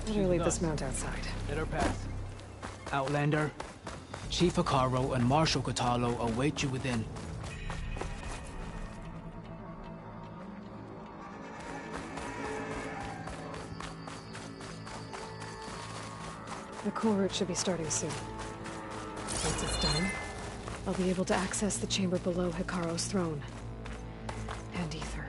Better leave this mount outside. Let her pass. Outlander, Chief Hikaru and Marshal Katalo await you within. The KULRUT should be starting soon. Once it's done, I'll be able to access the chamber below Hikaru's throne. And Ether.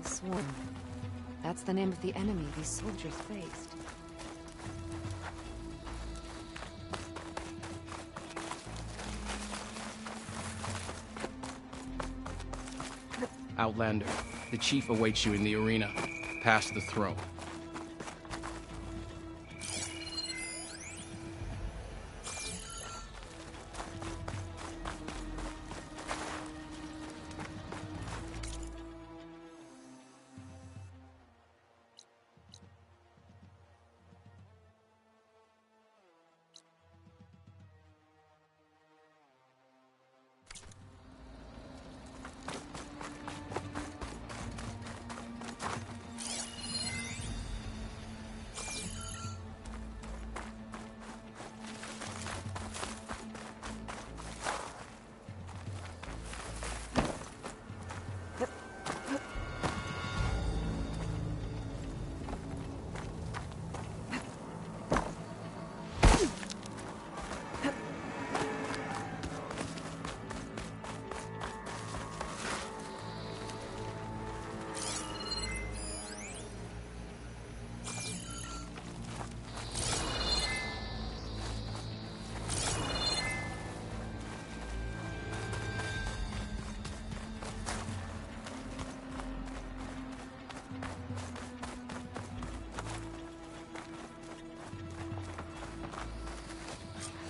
The Swarm. That's the name of the enemy these soldiers faced. Outlander, the chief awaits you in the arena, past the throne.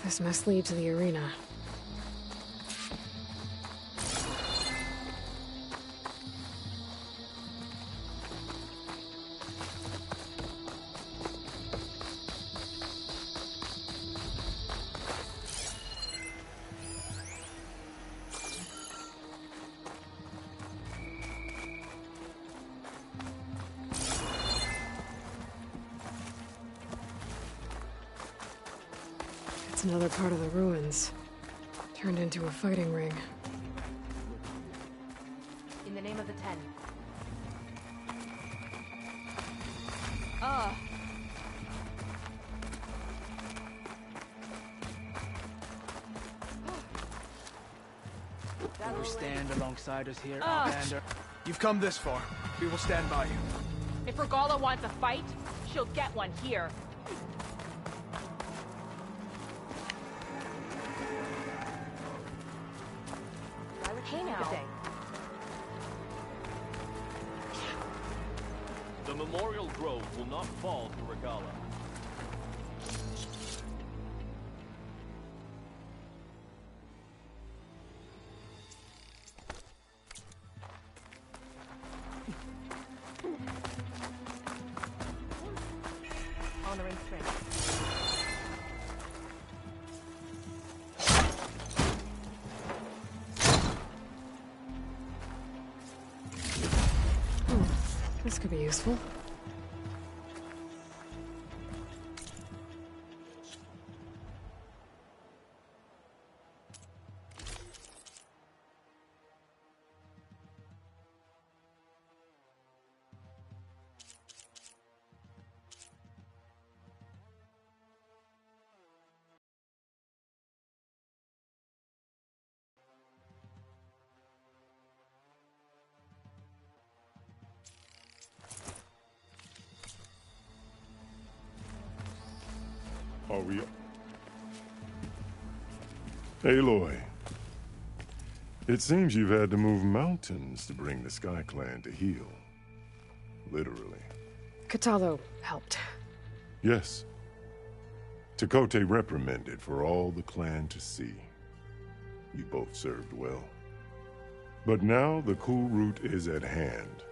This must lead to the arena. It's another part of the ruins, turned into a fighting ring. In the name of the Ten. You stand alongside us here, Outlander. You've come this far. We will stand by you. If Regala wants a fight, she'll get one here. Hey now. The Memorial Grove will not fall to Regala. Honoring strength. This could be useful. Are we... Aloy. It seems you've had to move mountains to bring the Sky Clan to heel. Literally. Katalo helped. Yes. Tekote reprimanded for all the clan to see. You both served well. But now the KULRUT is at hand.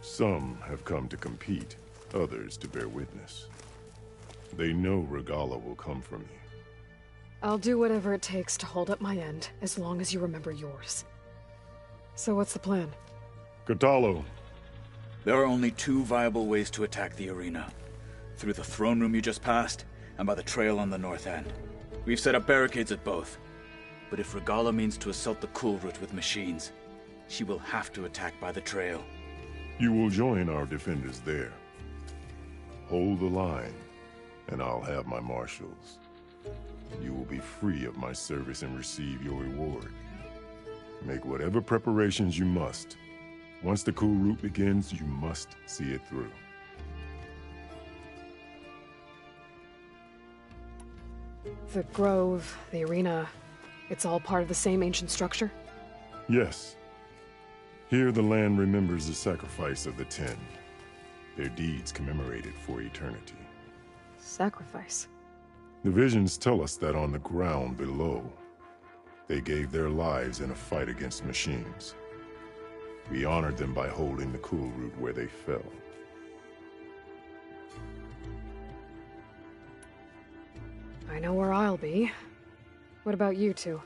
Some have come to compete, others to bear witness. They know Regala will come from you. I'll do whatever it takes to hold up my end, as long as you remember yours. So what's the plan? Kotallo. There are only two viable ways to attack the arena. Through the throne room you just passed, and by the trail on the north end. We've set up barricades at both. But if Regalla means to assault the KULRUT with machines, she will have to attack by the trail. You will join our defenders there. Hold the line, and I'll have my marshals. You will be free of my service and receive your reward. Make whatever preparations you must. Once the KULRUT begins, you must see it through. The grove, the arena, it's all part of the same ancient structure? Yes. Here the land remembers the sacrifice of the 10. Their deeds commemorated for eternity. Sacrifice? The visions tell us that on the ground below, they gave their lives in a fight against machines. We honored them by holding the KULRUT where they fell. I know where I'll be. What about you two?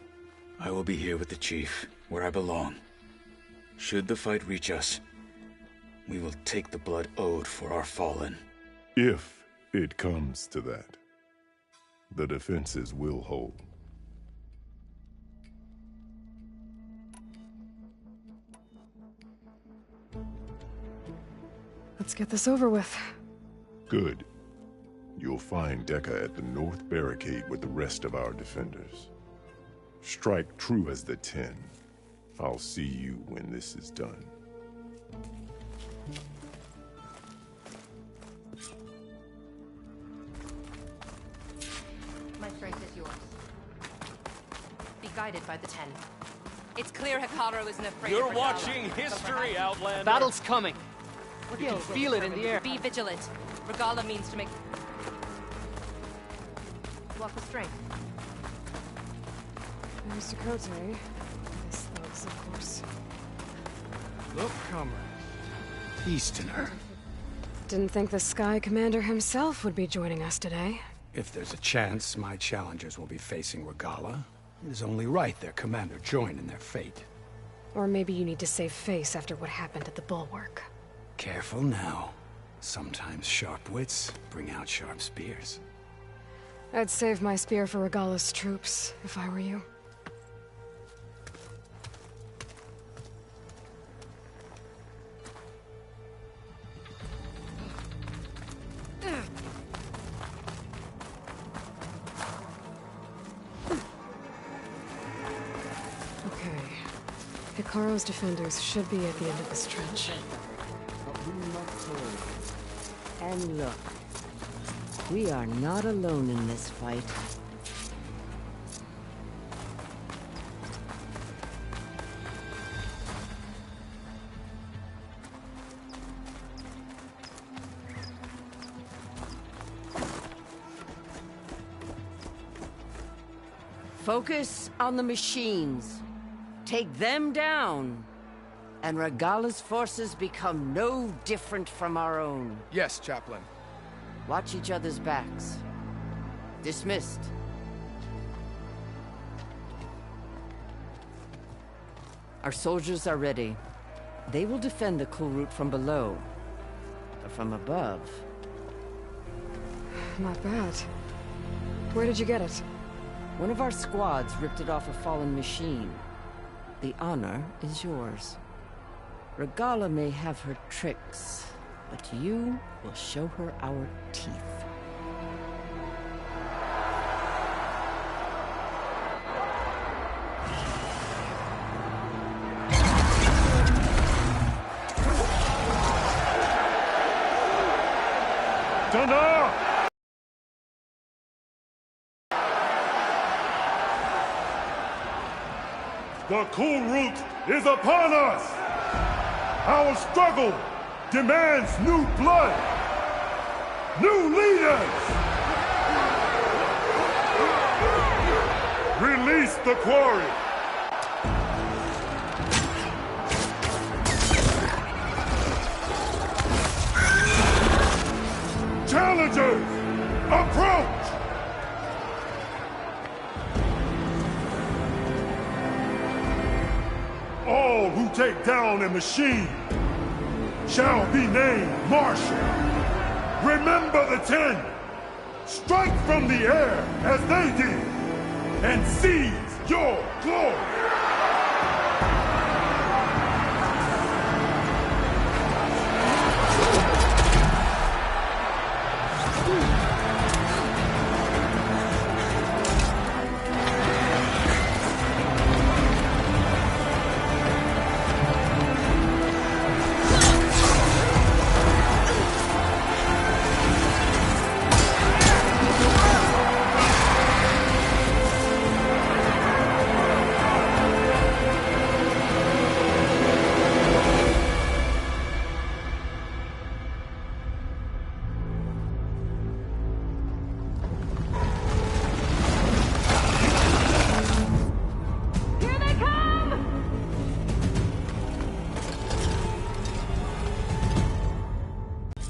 I will be here with the chief, where I belong. Should the fight reach us, we will take the blood owed for our fallen. If it comes to that, the defenses will hold. Let's get this over with. Good. You'll find Dekka at the north barricade with the rest of our defenders. Strike true as the 10. I'll see you when this is done. My strength is yours. Be guided by the 10. It's clear Hekarro isn't afraid You're of Regalla, watching but history, perhaps- Outlander. Battle's coming. You can feel it in the air. Be vigilant. Regalla means to make... Walk with strength. There's Dakota. This thugs, of course. Look, comrade. Easterner. Didn't think the Sky Commander himself would be joining us today. If there's a chance my challengers will be facing Regalla, it is only right their commander join in their fate. Or maybe you need to save face after what happened at the Bulwark. Careful now. Sometimes sharp wits bring out sharp spears. I'd save my spear for Regalla's troops, if I were you. Okay. Hekarro's defenders should be at the end of this trench. And look, we are not alone in this fight. Focus on the machines. Take them down. And Regalla's forces become no different from our own. Yes, Chaplain. Watch each other's backs. Dismissed. Our soldiers are ready. They will defend the KULRUT from below. But from above... Not bad. Where did you get it? One of our squads ripped it off a fallen machine. The honor is yours. Regalla may have her tricks, but you will show her our teeth. Thunder! The KULRUT is upon us! Our struggle demands new blood! New leaders! Release the quarry! Challengers, approach! who take down a machine shall be named Marshal. Remember the 10. Strike from the air as they did, and seize your glory.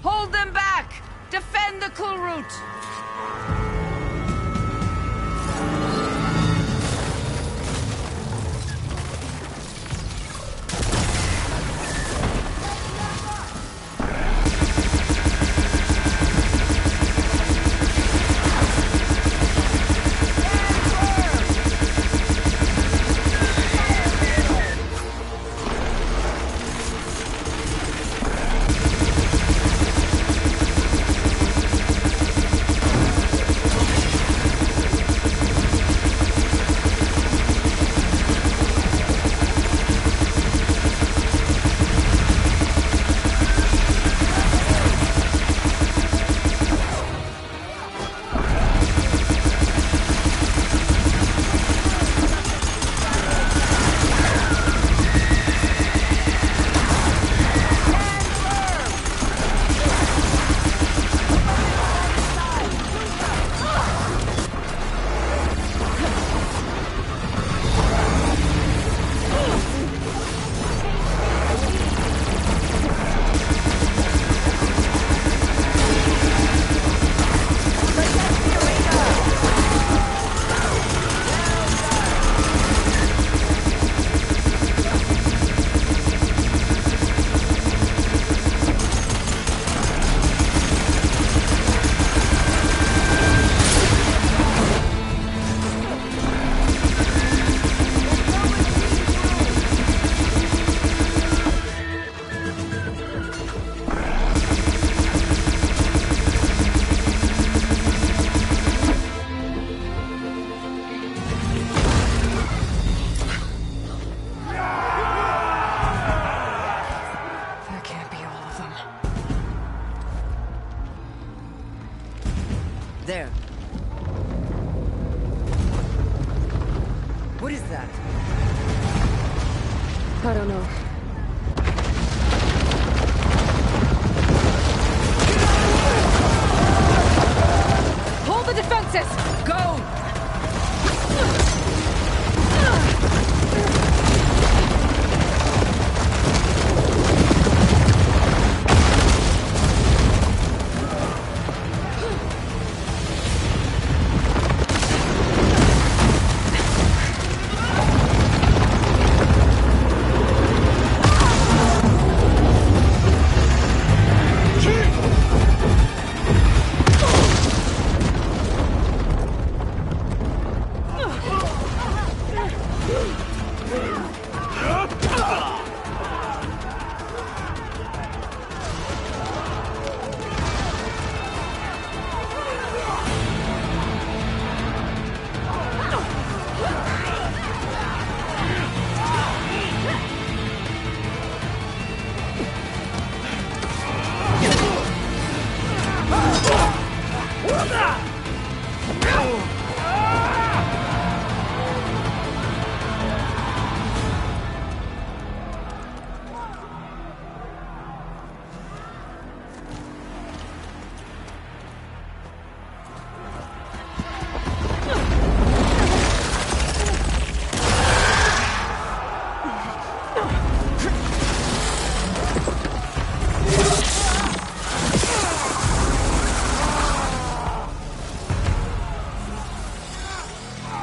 Hold them back! Defend the KULRUT! There. What is that? I don't know. Hold the defenses! Go!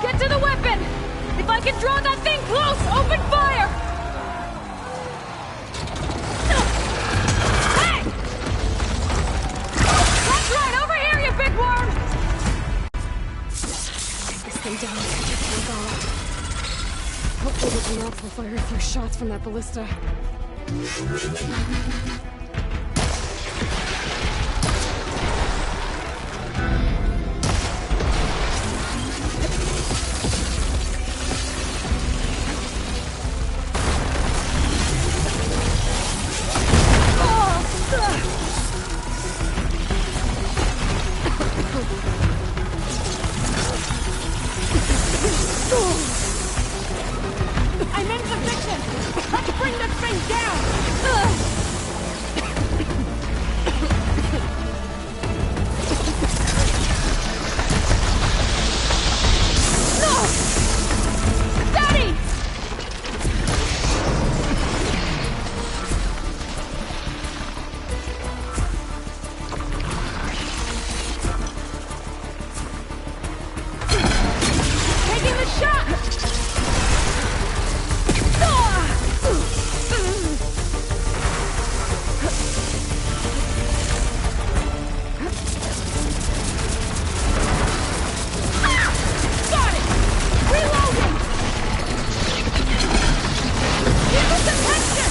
Get to the weapon! If I can draw that thing close, open fire! them down and catch up to Regala. Hopefully the Gnots will fire a few shots from that ballista. I'm in position! Let's bring this thing down! Daddy! Taking the shot! Got it! Reloading! Give us attention!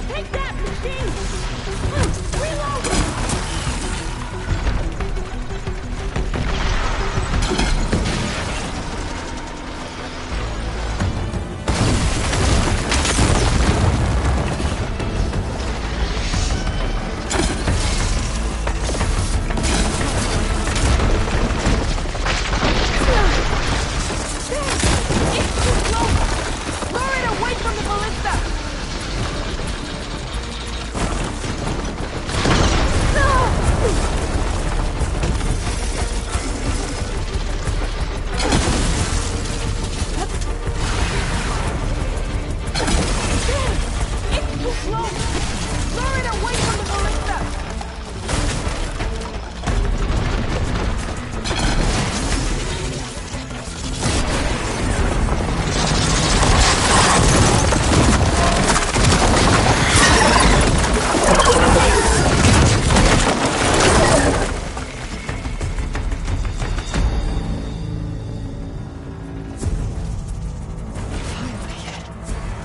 Take that, machine! Reload! It's too slow! Lure it away from the ballista! It's too slow! Lure it away from the ballista!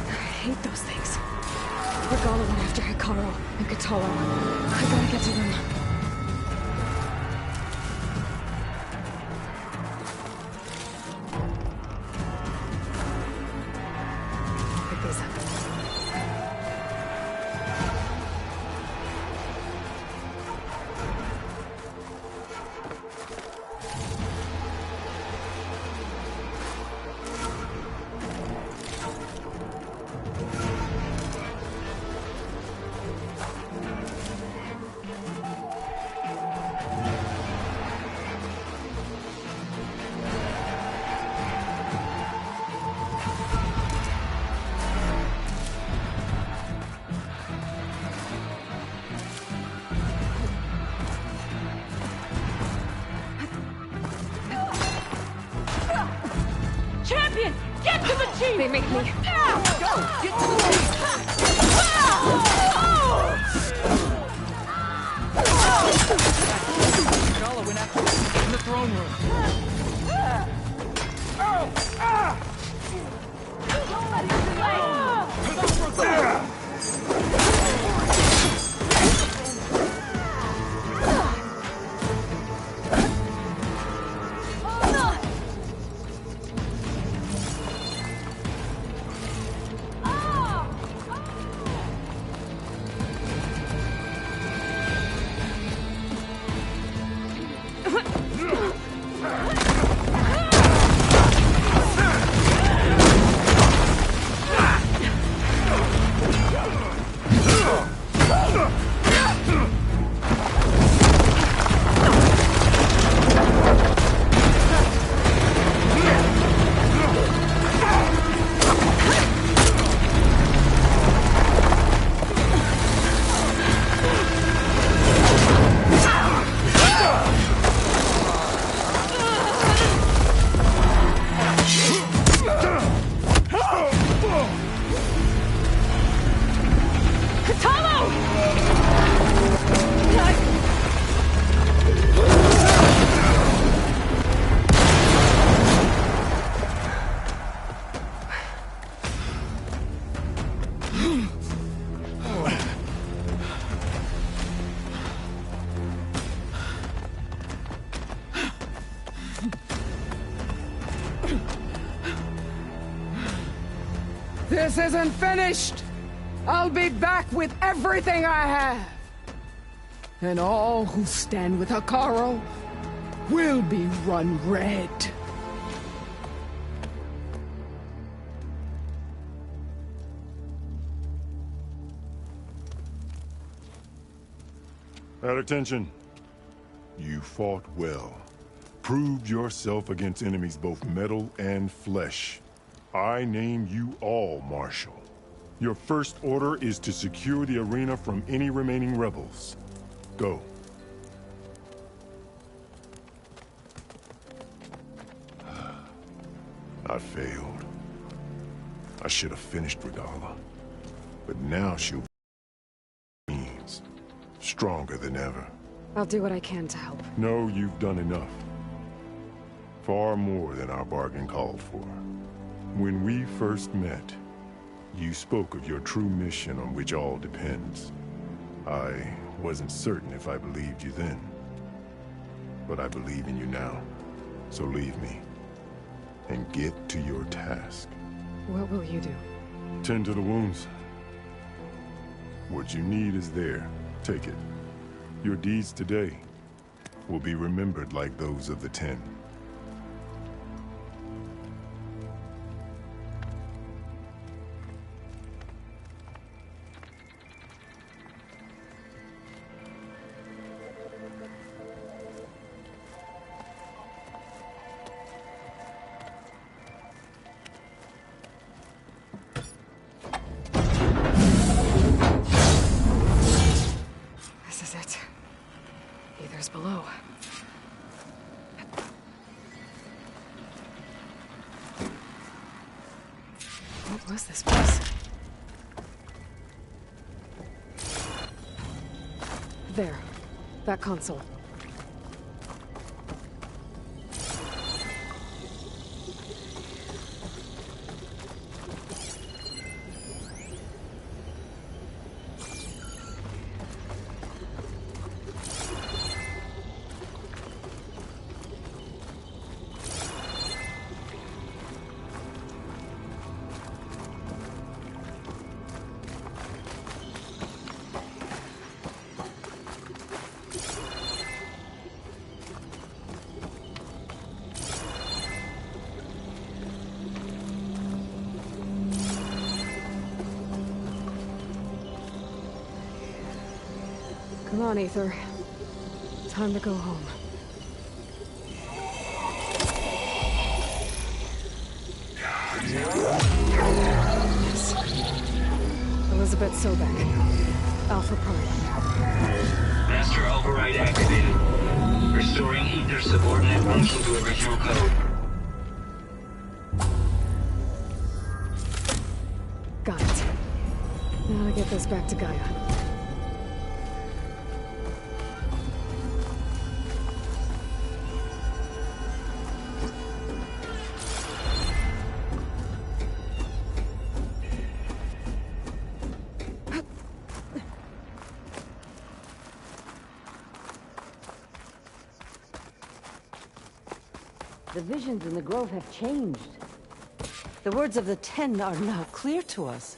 I hate those things. Regala went after Hikaru and Katalo. I gotta get to them. Pick these up. Champion! Get to the chief! They make me. Go! Get to the chief! Regala went after him in the throne room. Don't let him delay! This isn't finished! I'll be back with everything I have! And all who stand with Hekarro will be run red. At attention. You fought well. Proved yourself against enemies both metal and flesh. I name you all Marshal. Your first order is to secure the arena from any remaining rebels. Go. I failed. I should have finished Regala. But now she'll be stronger than ever. I'll do what I can to help. No, you've done enough. Far more than our bargain called for. When we first met, you spoke of your true mission on which all depends. I wasn't certain if I believed you then. But I believe in you now. So leave me. And get to your task. What will you do? Tend to the wounds. What you need is there. Take it. Your deeds today will be remembered like those of the 10. Below. What was this place? There. That console. Come on, Aether. Time to go home. Yes. Elizabeth Sobek. Alpha Prime. Master override activated. Restoring Aether subordinate function to original code. Got it. Now to get this back to Gaia. The visions in the grove have changed. The words of the 10 are now clear to us.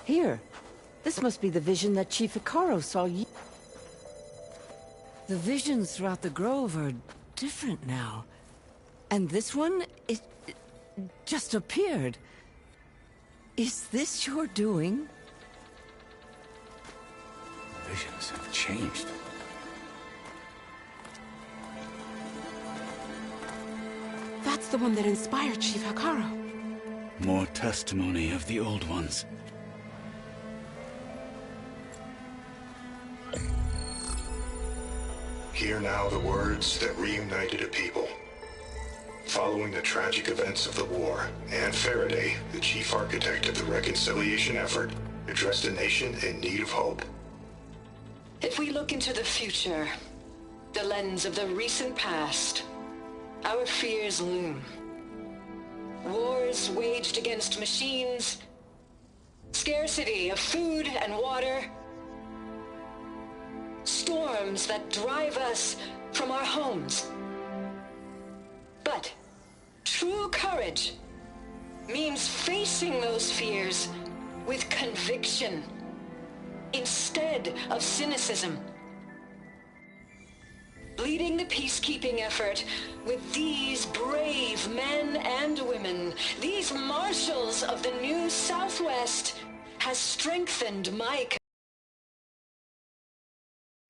Here, this must be the vision that Chief Hekarro saw ye. The visions throughout the grove are different now. And this one, it just appeared. Is this your doing? Visions have changed. That's the one that inspired Chief Hekarro. More testimony of the old ones. Hear now the words that reunited a people. Following the tragic events of the war, Anne Faraday, the chief architect of the reconciliation effort, addressed a nation in need of hope. If we look into the future, the lens of the recent past, our fears loom. Wars waged against machines, scarcity of food and water, storms that drive us from our homes. But true courage means facing those fears with conviction instead of cynicism. Leading the peacekeeping effort with these brave men and women, these marshals of the new Southwest, has strengthened my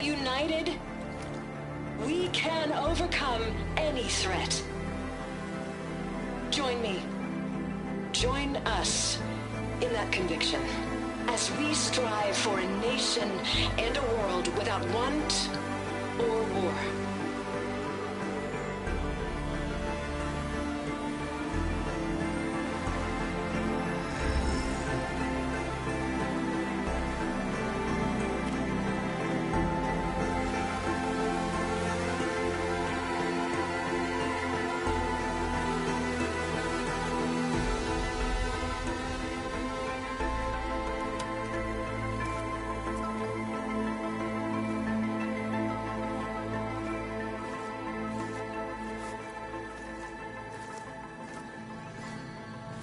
united, we can overcome any threat. Join me. Join us in that conviction as we strive for a nation and a world without want or war.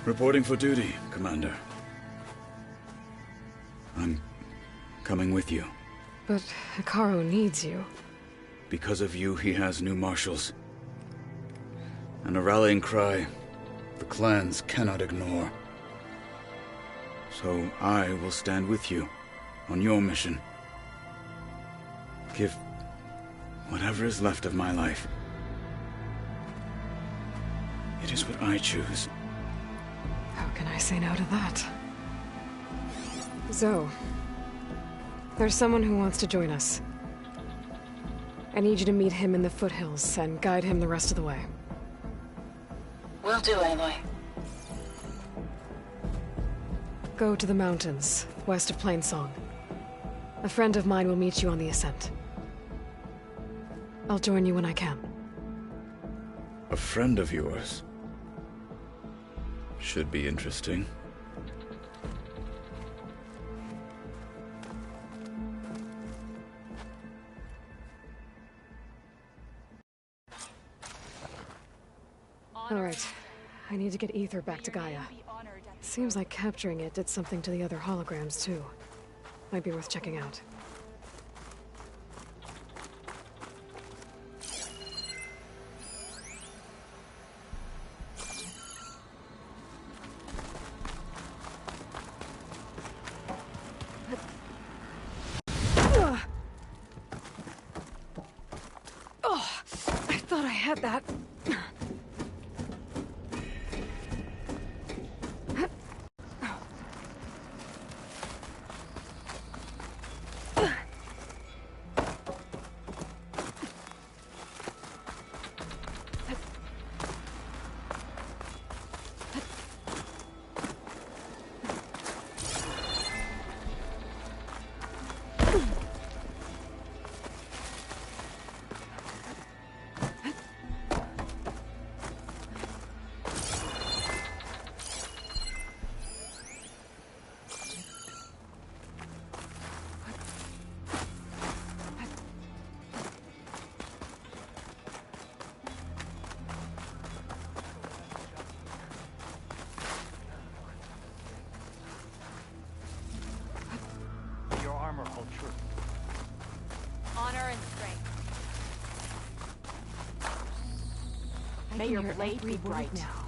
Reporting for duty, Commander. I'm coming with you. But Hikaru needs you. Because of you, he has new marshals. And a rallying cry the clans cannot ignore. So I will stand with you on your mission. Give whatever is left of my life. It is what I choose. How can I say no to that? Zoe, there's someone who wants to join us. I need you to meet him in the foothills and guide him the rest of the way. Will do, Aloy. Go to the mountains, west of Plainsong. A friend of mine will meet you on the ascent. I'll join you when I can. A friend of yours? Should be interesting. All right. I need to get Ether back to Gaia. Seems like capturing it did something to the other holograms, too. Might be worth checking out. Oh, I thought I had that. Honor and strength. May your blade be bright now.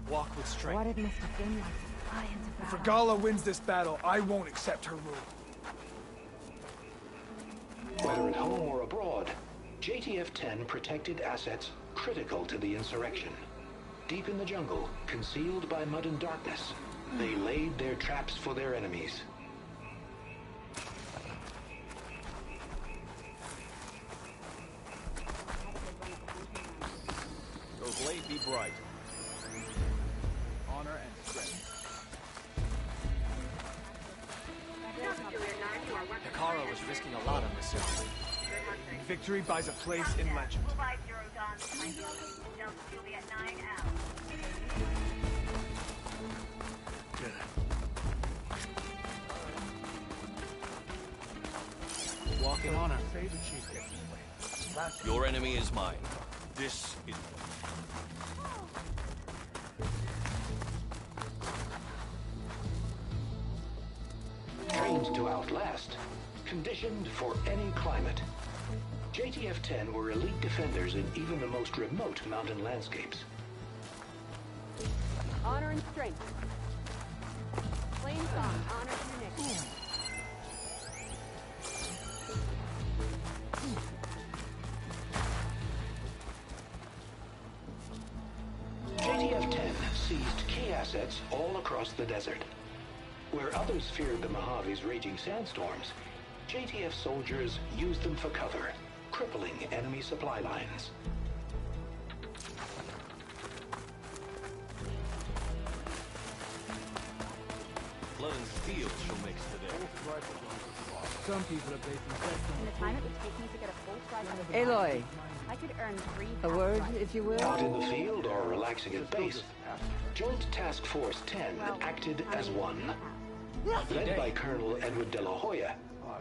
Walk with strength. What it must have been like to fly into If battle. Regala wins this battle, I won't accept her rule. Whether at home or abroad, JTF-10 protected assets critical to the insurrection. Deep in the jungle, concealed by mud and darkness, they laid their traps for their enemies. Your blade be bright. Honor and strength. Hikaru was risking a lot on this circuit. Victory buys a place in legend. Walk in honor. Your enemy is mine. This is... Trained to outlast, conditioned for any climate. JTF-10 were elite defenders in even the most remote mountain landscapes. Honor and strength. Plain song, honor to your nick. JTF-10 seized key assets all across the desert. Where others feared the Mojave's raging sandstorms, JTF soldiers used them for cover, crippling enemy supply lines. Blood and steel shall mix today. Some people are basing In the time it would take me to get a full strike on the Aloy, I could earn 3 a word, if you will? Out in the field or relaxing at base, Joint Task Force 10 acted as one. Led by Colonel Edward de la Hoya,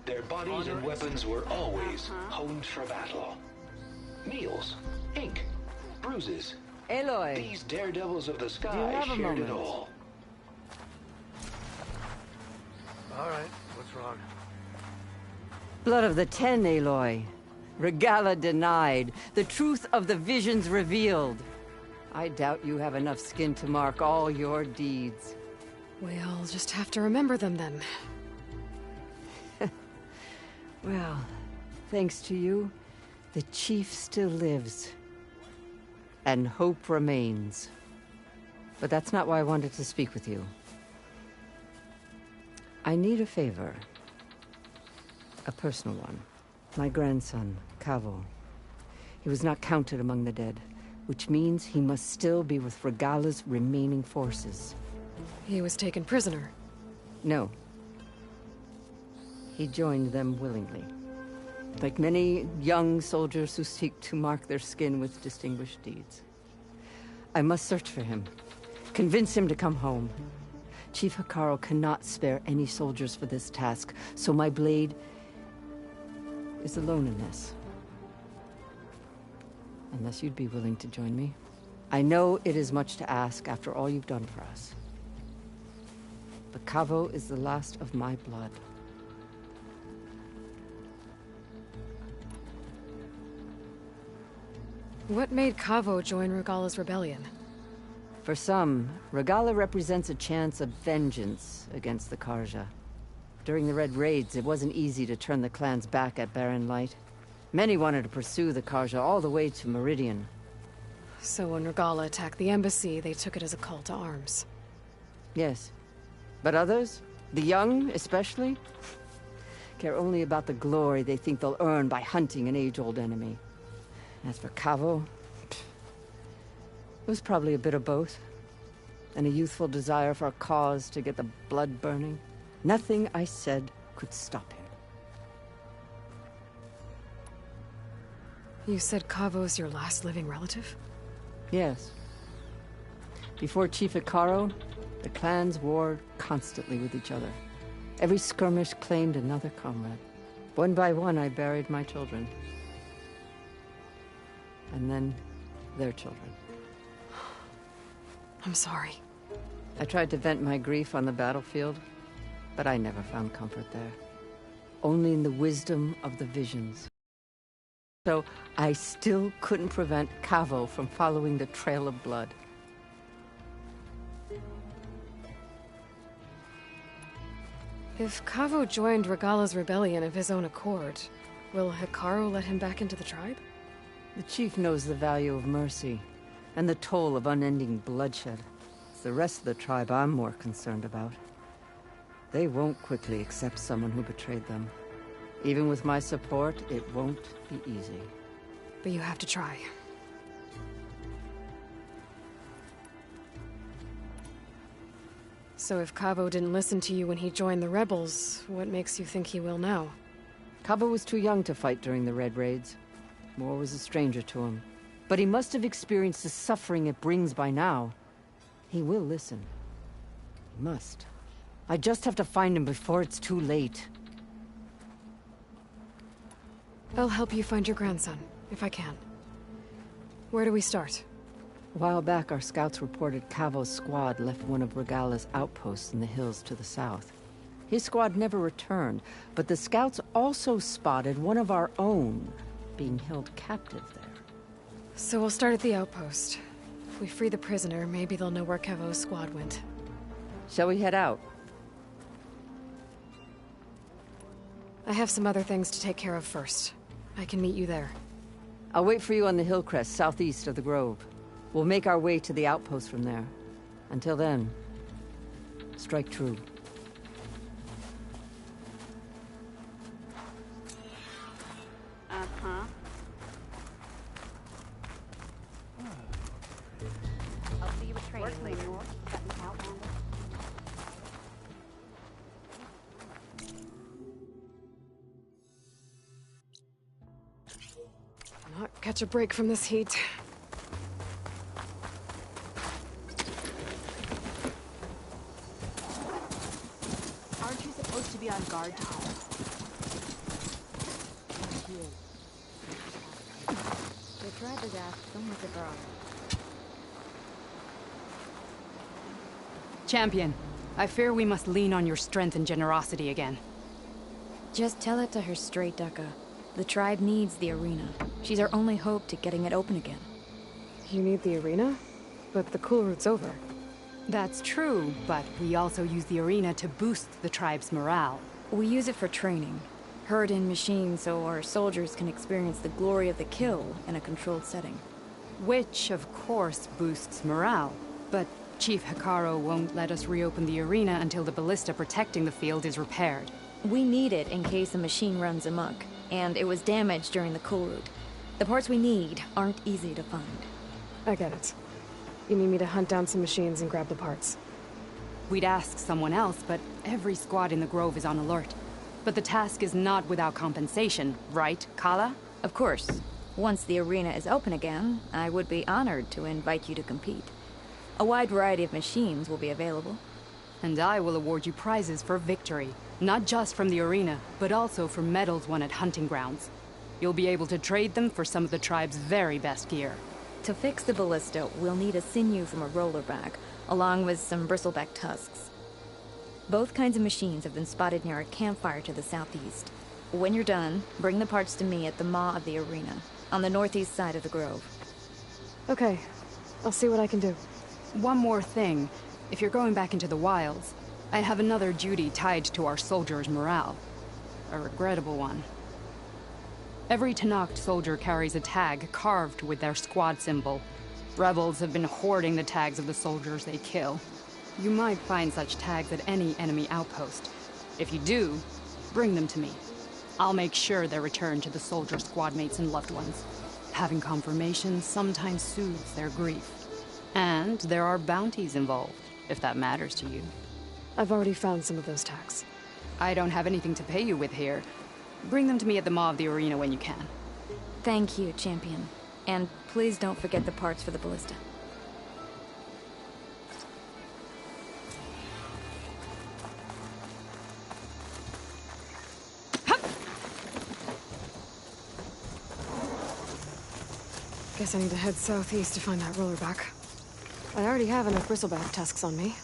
their bodies and weapons were always honed for battle. Meals, ink, bruises. Aloy, these daredevils of the do you sky have a shared moment? it all. All right, what's wrong? Blood of the Ten, Aloy. Regala denied. The truth of the visions revealed. I doubt you have enough skin to mark all your deeds. We'll just have to remember them then. Well, thanks to you, the Chief still lives. And hope remains. But that's not why I wanted to speak with you. I need a favor. A personal one. My grandson, Kavo. He was not counted among the dead, which means he must still be with Regala's remaining forces. He was taken prisoner. No. He joined them willingly. Like many young soldiers who seek to mark their skin with distinguished deeds. I must search for him. Convince him to come home. Chief Hikaru cannot spare any soldiers for this task, so my blade is alone in this. Unless you'd be willing to join me. I know it is much to ask after all you've done for us. But Kavo is the last of my blood. What made Kavo join Regala's rebellion? For some, Regala represents a chance of vengeance against the Karja. During the Red Raids, it wasn't easy to turn the clans back at Barren Light. Many wanted to pursue the Karja all the way to Meridian. So when Regala attacked the embassy, they took it as a call to arms. Yes. But others, the young especially, care only about the glory they think they'll earn by hunting an age-old enemy. As for Kavo, it was probably a bit of both. And a youthful desire for a cause to get the blood burning. Nothing I said could stop him. You said Kavo's your last living relative? Yes. Before Chief Hikaru, the clans warred constantly with each other. Every skirmish claimed another comrade. One by one, I buried my children. And then, their children. I'm sorry. I tried to vent my grief on the battlefield, but I never found comfort there. Only in the wisdom of the visions. So, I still couldn't prevent Kavo from following the trail of blood. If Kavo joined Regala's rebellion of his own accord, will Hikaru let him back into the tribe? The chief knows the value of mercy, and the toll of unending bloodshed. It's the rest of the tribe I'm more concerned about. They won't quickly accept someone who betrayed them. Even with my support, it won't be easy. But you have to try. So if Kavo didn't listen to you when he joined the rebels, what makes you think he will now? Kaba was too young to fight during the Red Raids. War was a stranger to him. But he must have experienced the suffering it brings by now. He will listen. He must. I just have to find him before it's too late. I'll help you find your grandson, if I can. Where do we start? A while back, our scouts reported Cavo's squad left one of Regala's outposts in the hills to the south. His squad never returned, but the scouts also spotted one of our own being held captive there. So we'll start at the outpost. If we free the prisoner, maybe they'll know where Cavo's squad went. Shall we head out? I have some other things to take care of first. I can meet you there. I'll wait for you on the hill crest southeast of the grove. We'll make our way to the outpost from there. Until then, strike true. Uh-huh. I'll see you at training later. Not catch a break from this heat. Aren't you supposed to be on guard to help? The driver asked so much abroad. Champion, I fear we must lean on your strength and generosity again. Just tell it to her straight, Ducka. The tribe needs the arena. She's our only hope to getting it open again. You need the arena? But the KULRUT's over. That's true, but we also use the arena to boost the tribe's morale. We use it for training. Herd in machines so our soldiers can experience the glory of the kill in a controlled setting. Which, of course, boosts morale. But Chief Hikaru won't let us reopen the arena until the ballista protecting the field is repaired. We need it in case a machine runs amok, and it was damaged during the KULRUT. The parts we need aren't easy to find. I get it. You need me to hunt down some machines and grab the parts. We'd ask someone else, but every squad in the Grove is on alert. But the task is not without compensation, right, Kala? Of course. Once the arena is open again, I would be honored to invite you to compete. A wide variety of machines will be available. And I will award you prizes for victory. Not just from the arena, but also for medals won at hunting grounds. You'll be able to trade them for some of the tribe's very best gear. To fix the ballista, we'll need a sinew from a rollerback, along with some bristleback tusks. Both kinds of machines have been spotted near a campfire to the southeast. When you're done, bring the parts to me at the maw of the arena, on the northeast side of the grove. Okay. I'll see what I can do. One more thing. If you're going back into the wilds, I have another duty tied to our soldiers' morale. A regrettable one. Every Tenakth soldier carries a tag carved with their squad symbol. Rebels have been hoarding the tags of the soldiers they kill. You might find such tags at any enemy outpost. If you do, bring them to me. I'll make sure they're returned to the soldier squad mates and loved ones. Having confirmation sometimes soothes their grief. And there are bounties involved, if that matters to you. I've already found some of those tags. I don't have anything to pay you with here. Bring them to me at the maw of the arena when you can. Thank you, Champion. And please don't forget the parts for the ballista. Guess I need to head southeast to find that rollerback. I already have enough bristleback tusks on me.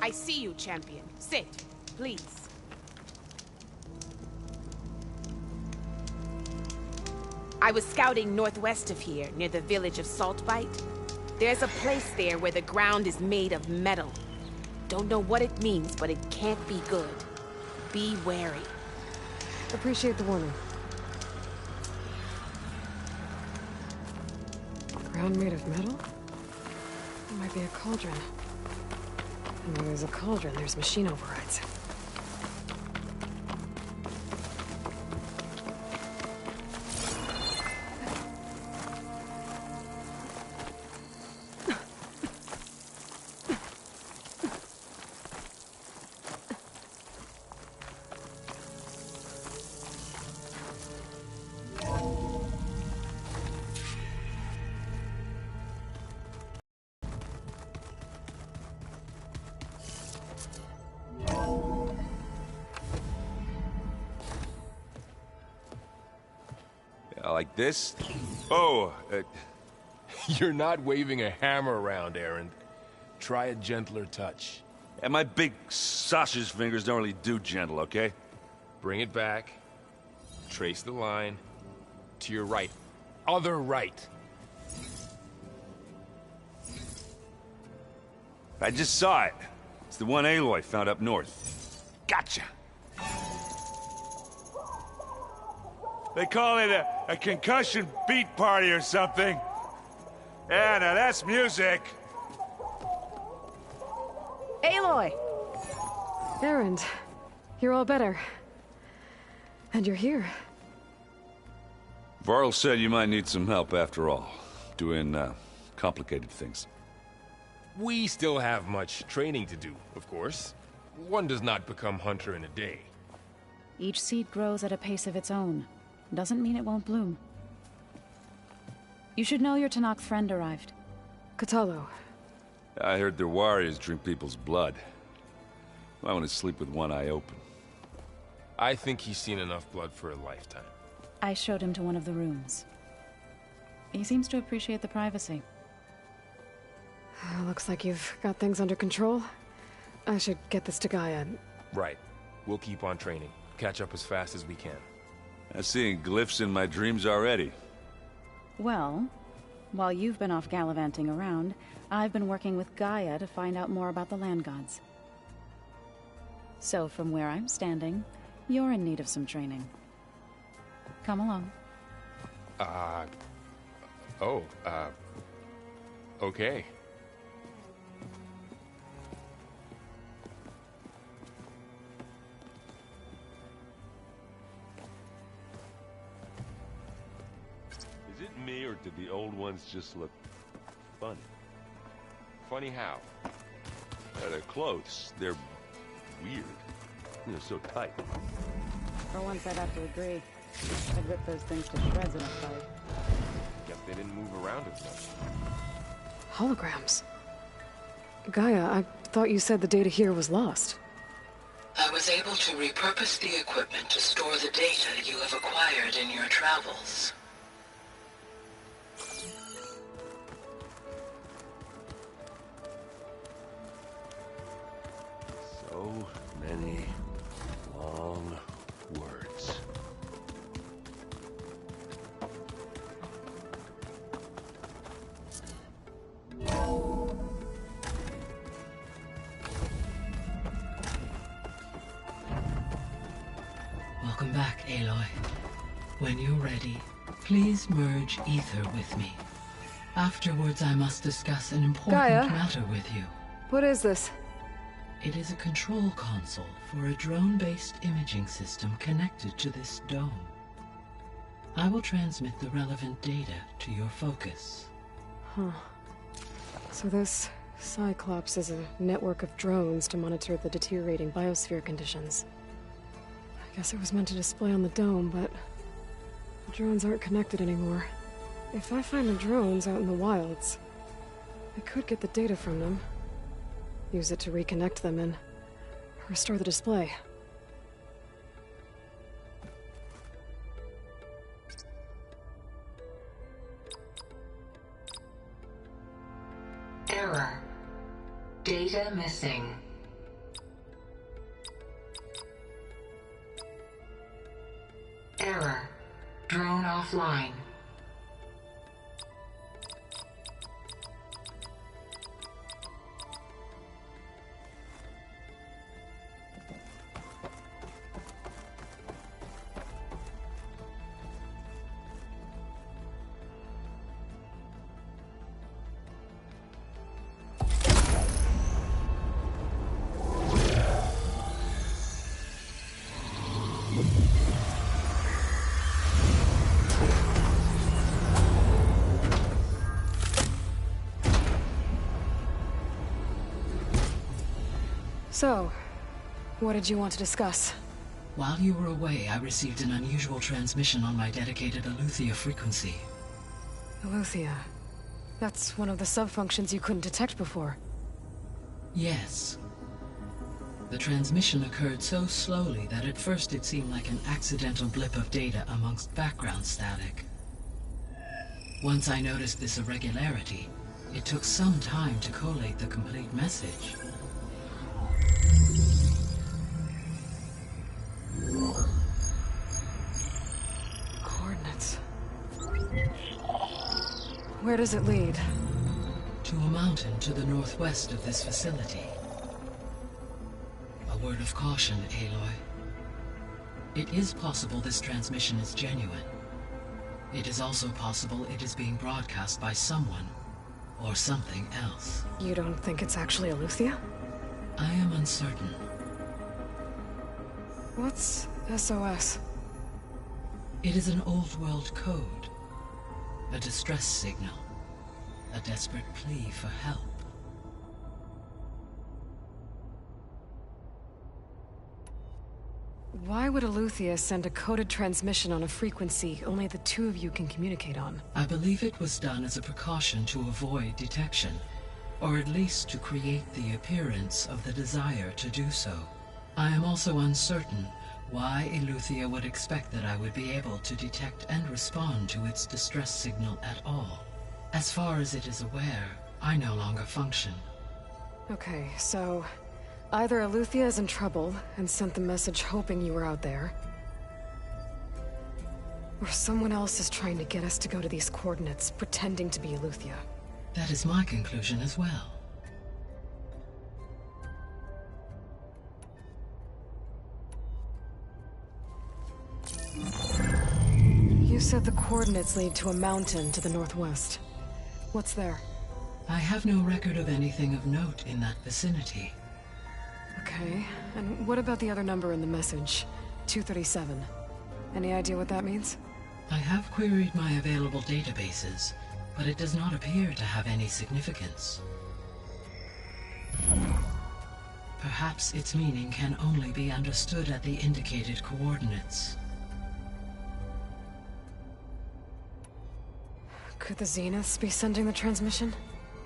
I see you, champion. Sit, please. I was scouting northwest of here, near the village of Saltbite. There's a place there where the ground is made of metal. Don't know what it means, but it can't be good. Be wary. Appreciate the warning. Ground made of metal? It might be a cauldron. And where there's a cauldron, there's machine overrides. Like this? Oh, you're not waving a hammer around, Errand. Try a gentler touch. And my big sausage fingers don't really do gentle, okay? Bring it back. Trace the line. To your right. Other right. I just saw it. It's the one Aloy found up north. Gotcha! They call it a concussion beat party or something. Yeah, now that's music. Aloy! Errand, you're all better. And you're here. Varl said you might need some help after all. Doing, complicated things. We still have much training to do, of course. One does not become hunter in a day. Each seed grows at a pace of its own. Doesn't mean it won't bloom. You should know your Tanakh friend arrived. Kotallo. I heard their warriors drink people's blood. I want to sleep with one eye open. I think he's seen enough blood for a lifetime. I showed him to one of the rooms. He seems to appreciate the privacy. Looks like you've got things under control. I should get this to Gaia. Right. We'll keep on training. Catch up as fast as we can. I'm seeing glyphs in my dreams already. Well, while you've been off gallivanting around, I've been working with Gaia to find out more about the land gods. So from where I'm standing, you're in need of some training. Come along. Okay. Is it me, or did the old ones just look funny? Funny how? Their clothes, they're weird. They're so tight. For once, I'd have to agree. I'd rip those things to shreds in a fight. Guess they didn't move around as much. Holograms. Gaia, I thought you said the data here was lost. I was able to repurpose the equipment to store the data you have acquired in your travels. So many long words. Welcome back, Aloy. When you're ready, please merge ether with me. Afterwards, I must discuss an important Gaia? matter with you. What is this? It is a control console for a drone-based imaging system connected to this dome. I will transmit the relevant data to your focus. Huh. So this Cyclops is a network of drones to monitor the deteriorating biosphere conditions. I guess it was meant to display on the dome, but the drones aren't connected anymore. If I find the drones out in the wilds, I could get the data from them, use it to reconnect them, and restore the display. Error. Data missing. Error. Drone offline. So, what did you want to discuss? While you were away, I received an unusual transmission on my dedicated Eleuthia frequency. Eleuthia. That's one of the sub-functions you couldn't detect before. Yes. The transmission occurred so slowly that at first it seemed like an accidental blip of data amongst background static. Once I noticed this irregularity, it took some time to collate the complete message. Coordinates. Where does it lead? To a mountain to the northwest of this facility. A word of caution, Aloy. It is possible this transmission is genuine. It is also possible it is being broadcast by someone or something else. You don't think it's actually Eleuthia? I am uncertain. What's SOS? It is an old-world code. A distress signal. A desperate plea for help. Why would Eleuthia send a coded transmission on a frequency only the two of you can communicate on? I believe it was done as a precaution to avoid detection, or at least to create the appearance of the desire to do so. I am also uncertain why Eleuthia would expect that I would be able to detect and respond to its distress signal at all. As far as it is aware, I no longer function. Okay, so either Eleuthia is in trouble and sent the message hoping you were out there, or someone else is trying to get us to go to these coordinates, pretending to be Eleuthia. That is my conclusion as well. You said the coordinates lead to a mountain to the northwest. What's there? I have no record of anything of note in that vicinity. Okay, and what about the other number in the message? 237. Any idea what that means? I have queried my available databases, but it does not appear to have any significance. Perhaps its meaning can only be understood at the indicated coordinates. Could the Zeniths be sending the transmission?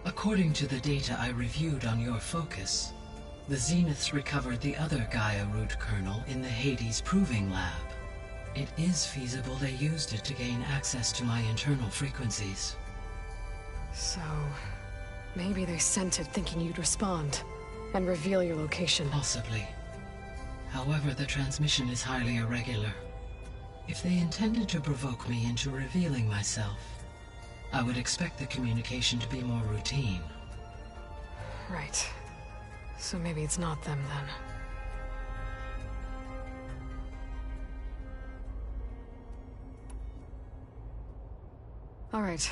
According to the data I reviewed on your focus, the Zeniths recovered the other Gaia root kernel in the Hades Proving Lab. It is feasible they used it to gain access to my internal frequencies. So, maybe they sent it thinking you'd respond and reveal your location. Possibly. However, the transmission is highly irregular. If they intended to provoke me into revealing myself, I would expect the communication to be more routine. Right. So maybe it's not them then. All right.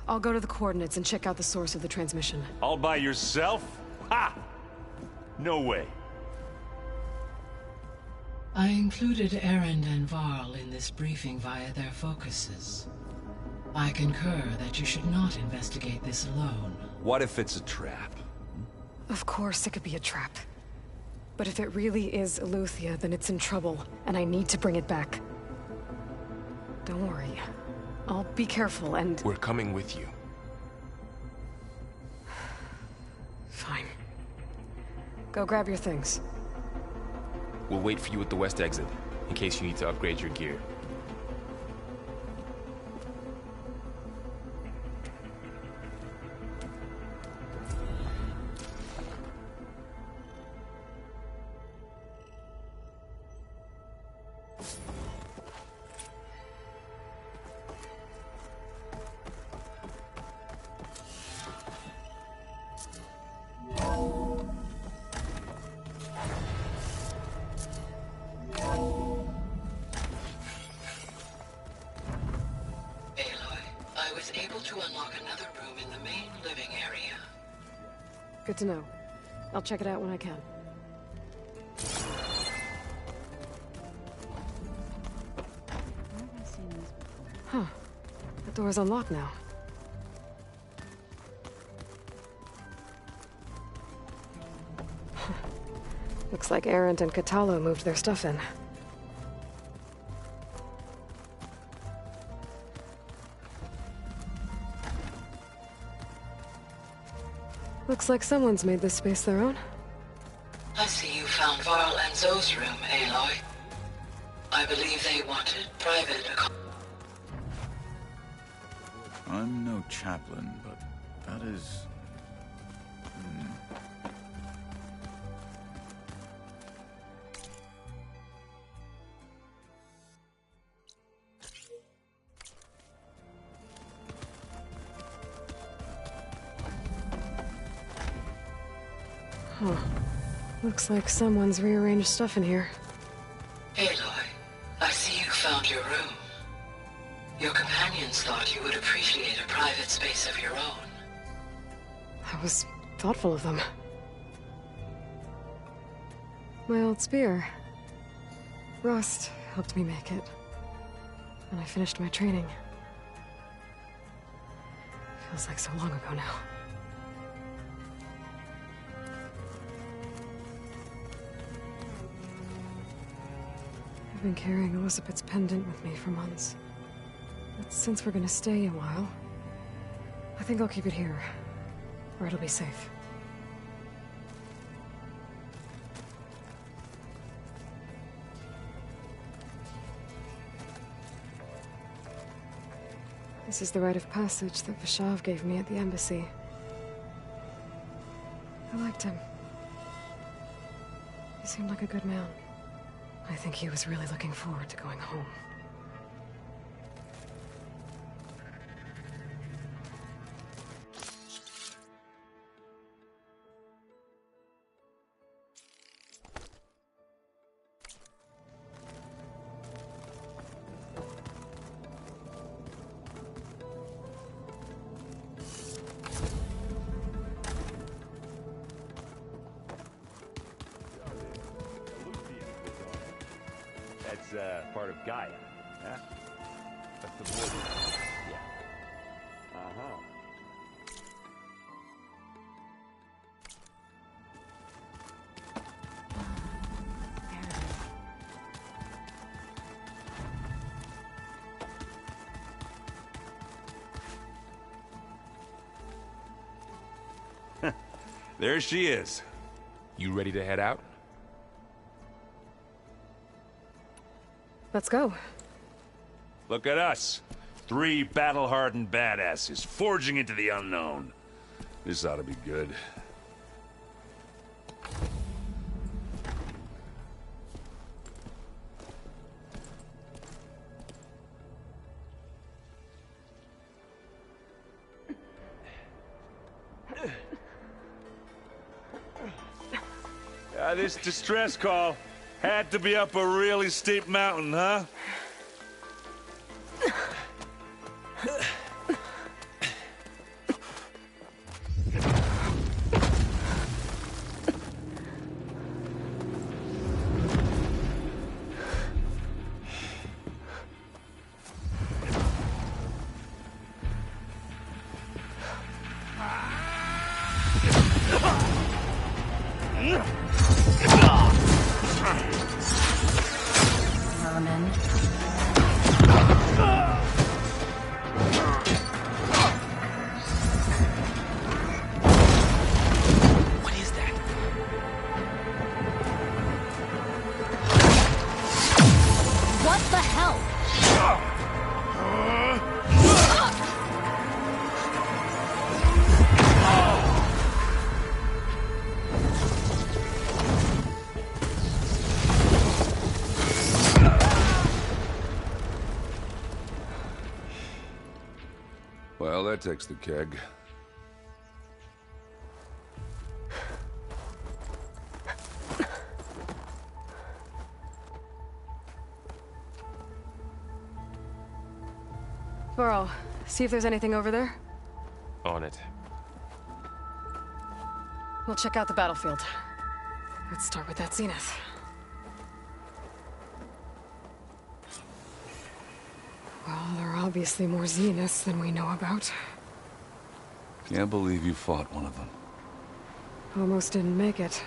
I'll go to the coordinates and check out the source of the transmission. All by yourself? Ha! No way. I included Erend and Varl in this briefing via their focuses. I concur that you should not investigate this alone. What if it's a trap? Of course it could be a trap. But if it really is Eleuthia, then it's in trouble, and I need to bring it back. Don't worry. I'll be careful and... We're coming with you. Fine. Go grab your things. We'll wait for you at the west exit, in case you need to upgrade your gear. Good to know. I'll check it out when I can. Huh. The door's unlocked now. Looks like Arendt and Catalo moved their stuff in. Looks like someone's made this space their own. I see you found Varl and Zoe's room, Aloy. I believe they wanted private I'm no chaplain, but that is... Huh. Looks like someone's rearranged stuff in here. Aloy, I see you found your room. Your companions thought you would appreciate a private space of your own. That was thoughtful of them. My old spear. Rust helped me make it. And I finished my training. Feels like so long ago now. I've been carrying Elizabeth's pendant with me for months. But since we're gonna stay a while, I think I'll keep it here, where it'll be safe. This is the rite of passage that Vishav gave me at the embassy. I liked him. He seemed like a good man. I think he was really looking forward to going home. Part of Gaia, huh? That's the border. Yeah. Uh-huh. There she is. You ready to head out? Let's go. Look at us. 3 battle-hardened badasses forging into the unknown. This ought to be good. This distress call had to be up a really steep mountain, huh? Well, that takes the keg. Varl, see if there's anything over there. On it. We'll check out the battlefield. Let's start with that zenith. Well, there are obviously more zeniths than we know about. Can't believe you fought one of them. Almost didn't make it.